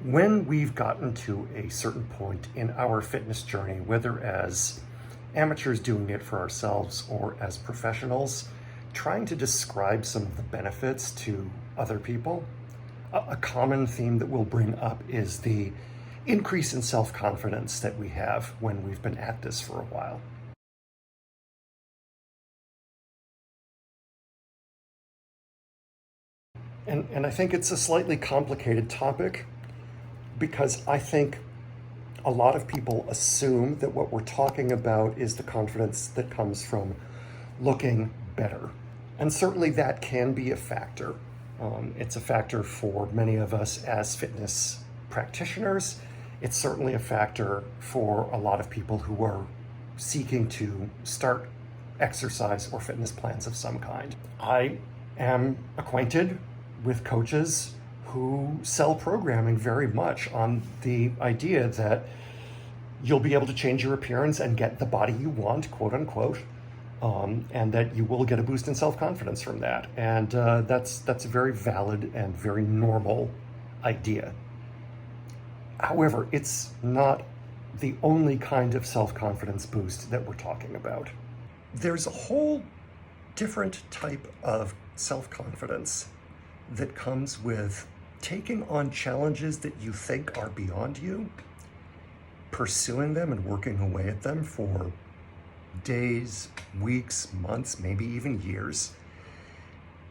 When we've gotten to a certain point in our fitness journey, whether as amateurs doing it for ourselves or as professionals, trying to describe some of the benefits to other people, a common theme that we'll bring up is the increase in self-confidence that we have when we've been at this for a while. And I think it's a slightly complicated topic because I think a lot of people assume that what we're talking about is the confidence that comes from looking better. And certainly that can be a factor. It's a factor for many of us as fitness practitioners. It's certainly a factor for a lot of people who are seeking to start exercise or fitness plans of some kind. I am acquainted with coaches who sell programming very much on the idea that you'll be able to change your appearance and get the body you want, quote unquote, and that you will get a boost in self-confidence from that. And that's a very valid and very normal idea. However, it's not the only kind of self-confidence boost that we're talking about. There's a whole different type of self-confidence that comes with taking on challenges that you think are beyond you, pursuing them and working away at them for days, weeks, months, maybe even years,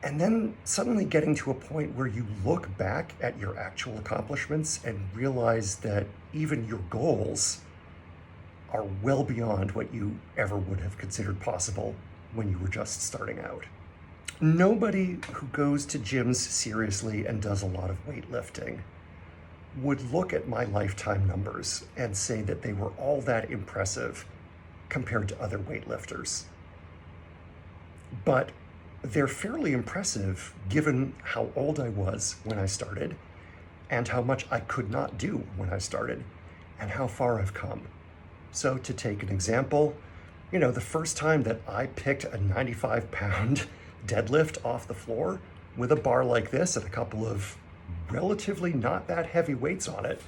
and then suddenly getting to a point where you look back at your actual accomplishments and realize that even your goals are well beyond what you ever would have considered possible when you were just starting out. Nobody who goes to gyms seriously and does a lot of weightlifting would look at my lifetime numbers and say that they were all that impressive compared to other weightlifters. But they're fairly impressive given how old I was when I started and how much I could not do when I started and how far I've come. So to take an example, the first time that I picked a 95-pound deadlift off the floor with a bar like this and a couple of relatively not that heavy weights on it,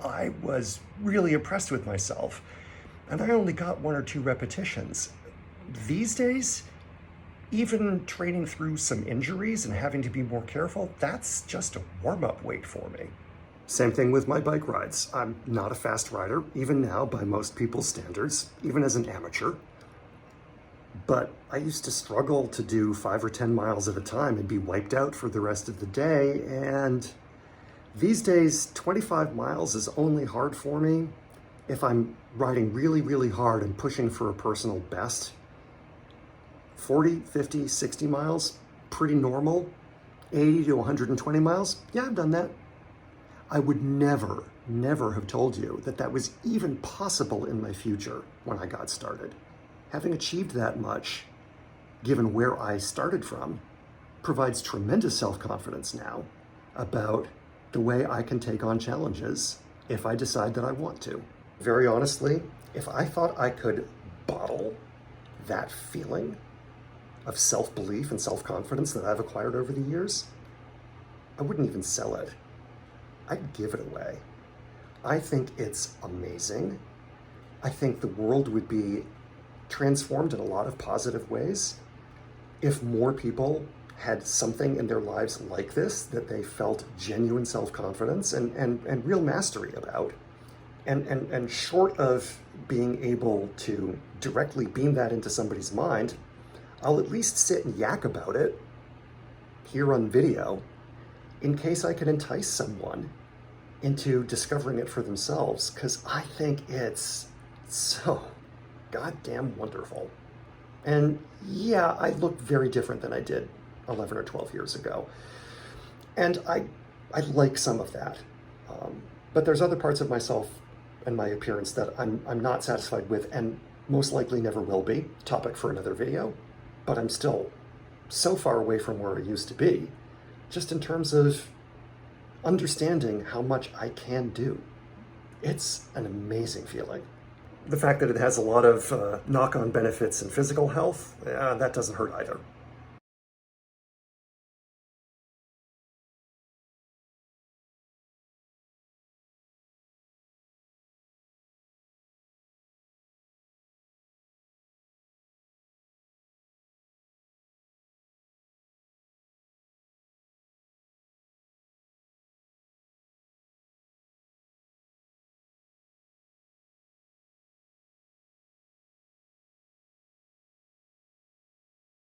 I was really impressed with myself. And I only got 1 or 2 repetitions. These days, even training through some injuries and having to be more careful, that's just a warm-up weight for me. Same thing with my bike rides. I'm not a fast rider, even now by most people's standards, even as an amateur. But I used to struggle to do 5 or 10 miles at a time and be wiped out for the rest of the day. And these days, 25 miles is only hard for me if I'm riding really, really hard and pushing for a personal best. 40, 50, 60 miles, pretty normal. 80 to 120 miles, yeah, I've done that. I would never have told you that that was even possible in my future when I got started. Having achieved that much, given where I started from, provides tremendous self-confidence now about the way I can take on challenges if I decide that I want to. Very honestly, if I thought I could bottle that feeling of self-belief and self-confidence that I've acquired over the years, I wouldn't even sell it. I'd give it away. I think it's amazing. I think the world would be transformed in a lot of positive ways if more people had something in their lives like this that they felt genuine self-confidence and real mastery about. And short of being able to directly beam that into somebody's mind, I'll at least sit and yak about it here on video in case I can entice someone into discovering it for themselves, because I think it's so goddamn wonderful. And yeah, I look very different than I did 11 or 12 years ago. And I like some of that. But there's other parts of myself and my appearance that I'm not satisfied with and most likely never will be. Topic for another video. But I'm still so far away from where I used to be, just in terms of understanding how much I can do. It's an amazing feeling. The fact that it has a lot of knock-on benefits in physical health, that doesn't hurt either.